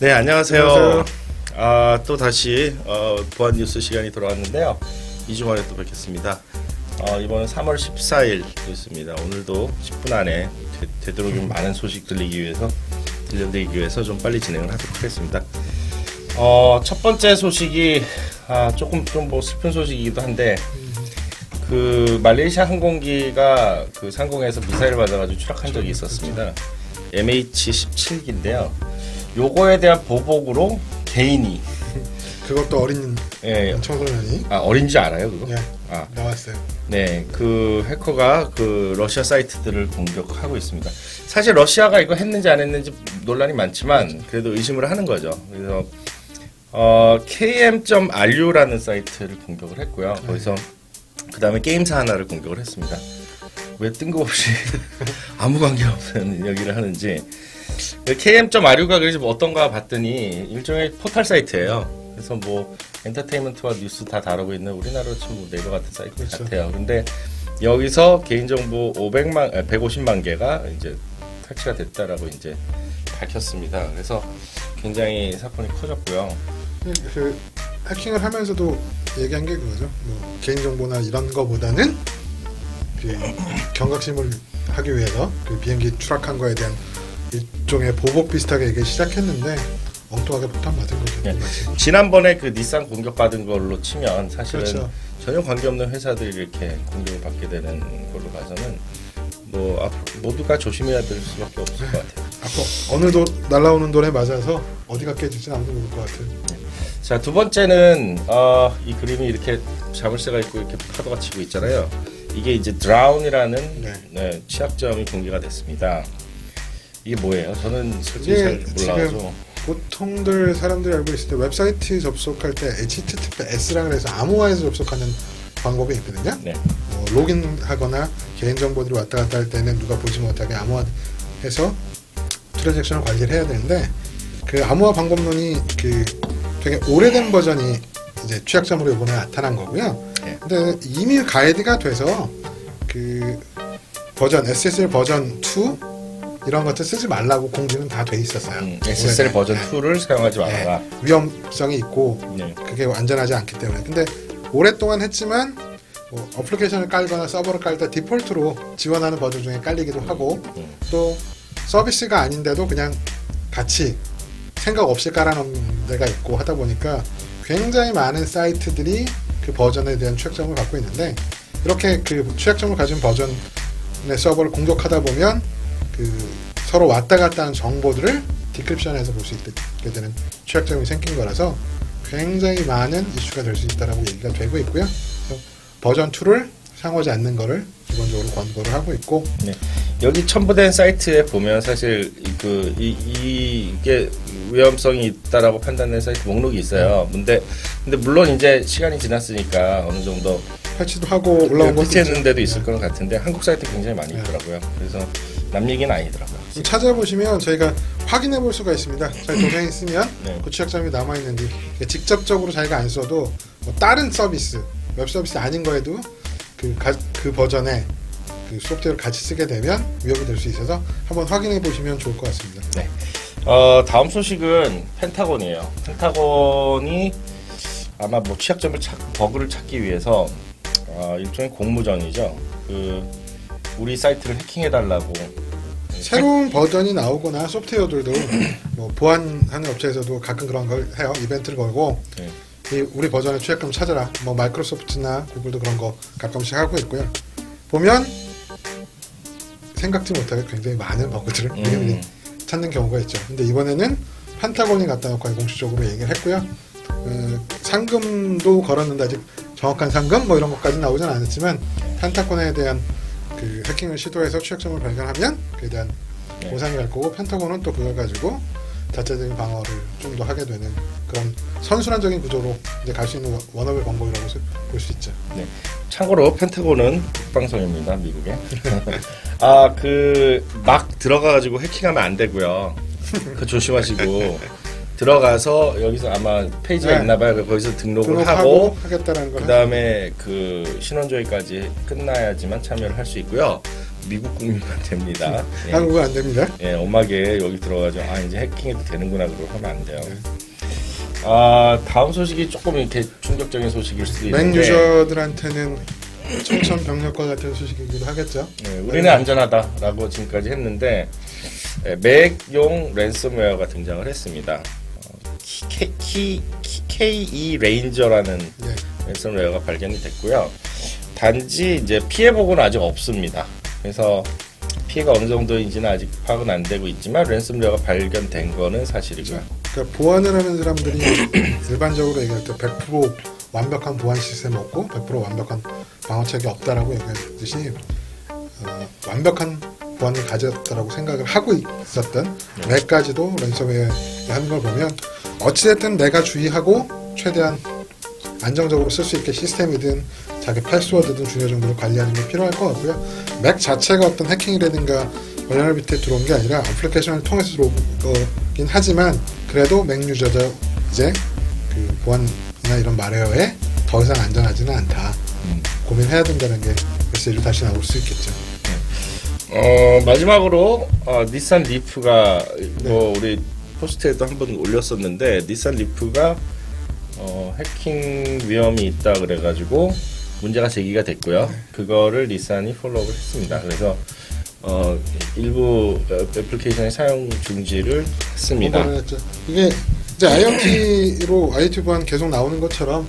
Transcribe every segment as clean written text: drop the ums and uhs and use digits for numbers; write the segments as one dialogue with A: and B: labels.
A: 네, 안녕하세요.
B: 안녕하세요.
A: 또 다시 보안 뉴스 시간이 돌아왔는데요. 2주 만에 또 뵙겠습니다. 이번은 3월 14일 뉴스입니다. 오늘도 10분 안에 되도록 많은 소식 들려드리기 위해서 좀 빨리 진행을 하도록 하겠습니다. 첫 번째 소식이 조금 좀 뭐 슬픈 소식이기도 한데 그 말레이시아 항공기가 그 상공에서 미사일을 맞아가지고 추락한 적이 있었습니다. MH17기인데요. 요거에 대한 보복으로 개인이
B: 그것도 어린 청소년이
A: 어린지 알아요 그거?
B: 네, 나왔어요.
A: 네, 그 해커가 그 러시아 사이트들을 공격하고 있습니다. 사실 러시아가 이거 했는지 안 했는지 논란이 많지만 그래도 의심을 하는 거죠. 그래서 km.ru라는 사이트를 공격을 했고요. 거기서 그 다음에 게임사 하나를 공격을 했습니다. 왜 뜬금없이 아무 관계 없는 얘기를 하는지. km.ru가 그래서 뭐 어떤가 봤더니 일종의 포털 사이트예요. 그래서 뭐 엔터테인먼트와 뉴스 다 다루고 있는 우리나라로 치면 뭐 네이버 같은 사이트
B: 그렇죠.
A: 같아요. 근데 여기서 개인정보 150만 개가 이제 탈취가 됐다라고 이제 밝혔습니다. 그래서 굉장히 사건이 커졌고요.
B: 그 해킹을 하면서도 얘기한 게 그거죠. 뭐 개인정보나 이런 거보다는 그 경각심을 하기 위해서 그 비행기 추락한 거에 대한 일종의 보복 비슷하게 얘기 시작했는데 엉뚱하게 폭탄 맞은 거죠.
A: 네. 지난번에 그 닛산 공격받은 걸로 치면 사실은
B: 그렇죠.
A: 전혀 관계없는 회사들이 이렇게 공격을 받게 되는 걸로 봐서는 뭐 모두가 조심해야 될 수밖에 없을 것 같아요.
B: 앞으로 어느 날라오는 돌에 맞아서 어디가 깨질지 아무도 모를 것 같아요.
A: 자, 두 번째는 이 그림이 이렇게 자물쇠가 있고 이렇게 파도가 치고 있잖아요. 이게 이제 드라운이라는 취약점이 공개가 됐습니다. 이게 뭐예요? 저는 솔직히 잘 몰라가지고.
B: 보통들 사람들이 알고 있을 때 웹사이트 접속할 때 HTTPS라 그래서 암호화해서 접속하는 방법이 있거든요.
A: 네.
B: 로그인하거나 개인정보들이 왔다 갔다 할 때는 누가 보지 못하게 암호화해서 트랜잭션을 관리를 해야 되는데 그 암호화 방법론이 그 되게 오래된 버전이 이제 취약점으로 이번에 나타난 거고요.
A: 네.
B: 근데 이미 가이드가 돼서 그 버전 SSL 버전 2 이런 것들 쓰지 말라고 공지는 다 돼 있었어요.
A: SSL 버전 2를 사용하지 말아라.
B: 위험성이 있고 그게 안전하지 않기 때문에. 근데 오랫동안 했지만 뭐 어플리케이션을 깔거나 서버를 깔 때 디폴트로 지원하는 버전 중에 깔리기도 하고 또 서비스가 아닌데도 그냥 같이 생각 없이 깔아놓은 데가 있고 하다 보니까 굉장히 많은 사이트들이 그 버전에 대한 취약점을 갖고 있는데 이렇게 그 취약점을 가진 버전의 서버를 공격하다 보면 그 서로 왔다 갔다 하는 정보들을 디크립션해서 볼 수 있게 되는 취약점이 생긴 거라서 굉장히 많은 이슈가 될 수 있다라고 얘기가 되고 있고요. 그래서 버전 2를 사용하지 않는 거를 기본적으로 권고를 하고 있고.
A: 네. 여기 첨부된 사이트에 보면 사실 이게 위험성이 있다라고 판단된 사이트 목록이 있어요. 근데 물론 이제 시간이 지났으니까 어느 정도
B: 패치도 하고 올라온 것도
A: 패치했는 데도 있을 것 같은데 한국 사이트 굉장히 많이 있더라고요. 그래서 남 얘기는 아니더라고요.
B: 찾아보시면 저희가 확인해 볼 수가 있습니다. 저희 도메인 쓰면 그 취약점이 남아있는지 직접적으로 자기가 안 써도 뭐 다른 서비스, 웹 서비스 아닌 거에도 그 버전의 그 소프트웨어를 같이 쓰게 되면 위협이 될 수 있어서 한번 확인해 보시면 좋을 것 같습니다.
A: 네. 다음 소식은 펜타곤이에요. 펜타곤이 아마 뭐 취약점을 버그를 찾기 위해서 일종의 공모전이죠. 우리 사이트를 해킹해달라고
B: 새로운 버전이 나오거나 소프트웨어들도 뭐 보안하는 업체에서도 가끔 그런 걸 해요. 이벤트를 걸고 우리 버전의 취약점 찾아라. 뭐 마이크로소프트나 구글도 그런 거 가끔씩 하고 있고요. 보면 생각지 못하게 굉장히 많은 버그들을 찾는 경우가 있죠. 근데 이번에는 펜타곤이 갖다 놓고 공식적으로 얘기를 했고요. 상금도 걸었는데 아직 정확한 상금 뭐 이런 것까지 나오진 않았지만 펜타곤에 대한 그 해킹을 시도해서 취약점을 발견하면 그에 대한 보상이 갈 거고 펜타곤은 또 그걸 가지고 자체적인 방어를 좀 더 하게 되는 그런 선순환적인 구조로 이제 갈 수 있는 원업의 방법이라고 볼 수 있죠.
A: 네. 참고로 펜타곤은 국방성입니다, 미국에. 막 들어가가지고 해킹하면 안 되고요. 조심하시고 들어가서 여기서 아마 페이지가 있나봐요. 거기서 등록을 하고
B: 하겠다라는 거.
A: 그 다음에 그 신원 조회까지 끝나야지만 참여를 할 수 있고요. 미국 국민만 됩니다. 예.
B: 한국은 안 됩니다.
A: 예, 엄하게 여기 들어가죠. 아 이제 해킹해도 되는구나 그러고 하면 안 돼요.
B: 네.
A: 다음 소식이 조금 이렇게 충격적인 소식일 수도
B: 맥
A: 있는데
B: 유저들한테는 청천벽력과 같은 소식이기도 하겠죠.
A: 네, 우리는 안전하다라고 지금까지 했는데 맥용 랜섬웨어가 등장을 했습니다. KE 레인저라는
B: 네.
A: 랜섬웨어가 발견이 됐고요. 단지 이제 피해 보고는 아직 없습니다. 그래서 피해가 어느 정도인지는 아직 파악은 안 되고 있지만 랜섬웨어가 발견된 거는 사실이고요.
B: 그러니까 보안을 하는 사람들이 일반적으로 얘기할 때 100% 완벽한 보안 시스템 없고 100% 완벽한 방어책이 없다라고 얘기했듯이 완벽한 보안을 가졌다라고 생각을 하고 있었던 맥까지도 랜섬웨어 하는 걸 보면 어찌됐든 내가 주의하고 최대한 안정적으로 쓸 수 있게 시스템이든 자기 패스워드든 중요 정보를 관리하는 게 필요할 것 같고요. 맥 자체가 어떤 해킹이라든가 벌너러비티에 들어온 게 아니라 애플리케이션을 통해서 들어오긴 하지만 그래도 맥 유저들 이제 그 보안이나 이런 말웨어에 더 이상 안전하지는 않다. 고민해야 된다는 게 메시지로 다시 나올 수 있겠죠.
A: 마지막으로 닛산 리프가 뭐 우리 포스트에도 한번 올렸었는데 닛산 리프가 해킹 위험이 있다 그래가지고 문제가 제기가 됐고요. 그거를 닛산이 폴로업을 했습니다. 그래서 일부 애플리케이션의 사용 중지를 했습니다.
B: 이게 이제 IoT 보안 계속 나오는 것처럼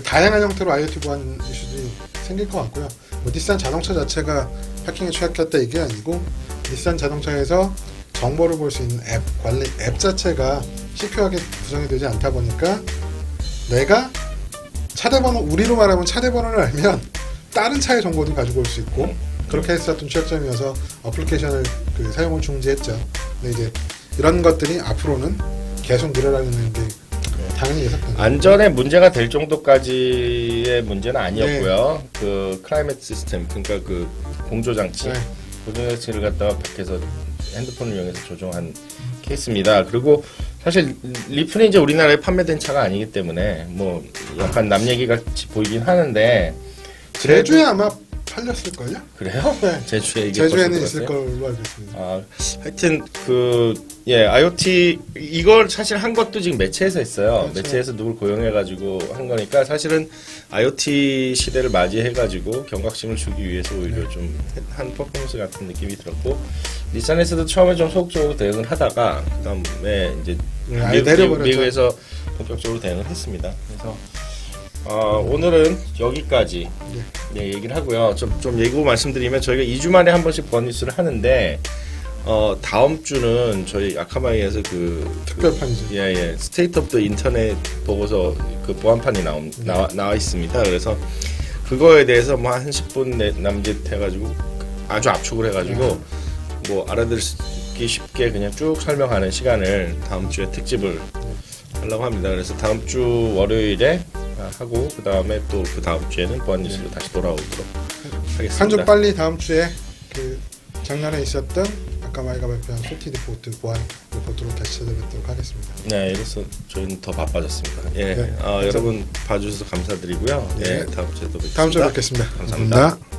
B: 다양한 형태로 IoT 보안 이슈들이 생길 것 같고요. 뭐 닛산 자동차 자체가 해킹에 취약했다 이게 아니고 닛산 자동차에서 정보를 볼 수 있는 앱 관리 앱 자체가 시큐하게 구성이 되지 않다 보니까 내가 차대번호 우리로 말하면 차대번호를 알면 다른 차의 정보도 가지고 올 수 있고 그렇게 했었던 취약점이어서 어플리케이션을 사용을 중지했죠. 근데 이제 이런 것들이 앞으로는 계속 늘어나는 게 당연히 예상됩니다.
A: 안전에 문제가 될 정도까지의 문제는 아니었고요. 네. 그 클라이맥 시스템 그러니까 그 공조 장치, 공조 장치를 갖다가 밖에서 핸드폰을 이용해서 조종한 케이스입니다. 그리고 사실 리프는 이제 우리나라에 판매된 차가 아니기 때문에 뭐 약간 남 얘기 같이 보이긴 하는데
B: 제주에 아마 팔렸을걸요?
A: 그래요?
B: 네. 제주에는 있을 걸로 알고 있습니다.
A: 하여튼 IoT 이걸 사실 한 것도 지금 매체에서 했어요. 그렇죠. 매체에서 누굴 고용해가지고 한 거니까 사실은 IoT 시대를 맞이해가지고 경각심을 주기 위해서 오히려 좀 한 퍼포먼스 같은 느낌이 들었고 닛산에서도 처음에 좀 소극적으로 대응을 하다가 그다음에 이제 미국에서 본격적으로 대응을 했습니다. 그래서 오늘은 여기까지 얘기를 하고요. 좀 예고 말씀드리면 저희가 2주 만에 한 번씩 보안 뉴스를 하는데 다음 주는 저희 아카마이에서
B: 특별판이죠.
A: 스테이트 오브 더 인터넷 보고서 그 보안판이 나와 있습니다. 그래서 그거에 대해서 뭐 한 10분 남짓 해가지고 아주 압축을 해가지고 뭐 알아듣기 쉽게 그냥 쭉 설명하는 시간을 다음 주에 특집을 하려고 합니다. 그래서 다음 주 월요일에 하고 그 다음에 또 그 다음 주에는 보안 뉴스로 다시 돌아오도록 하겠습니다.
B: 한 주 빨리 다음 주에 그 작년에 있었던 아카마이가 발표한 소티 리포트 보안 리포트로 다시 찾아뵙도록 하겠습니다.
A: 네, 이로써 저희는 더 바빠졌습니다. 여러분 봐주셔서 감사드리고요. 다음 주에 또 뵙겠습니다.
B: 다음 주에 뵙겠습니다.
A: 감사합니다.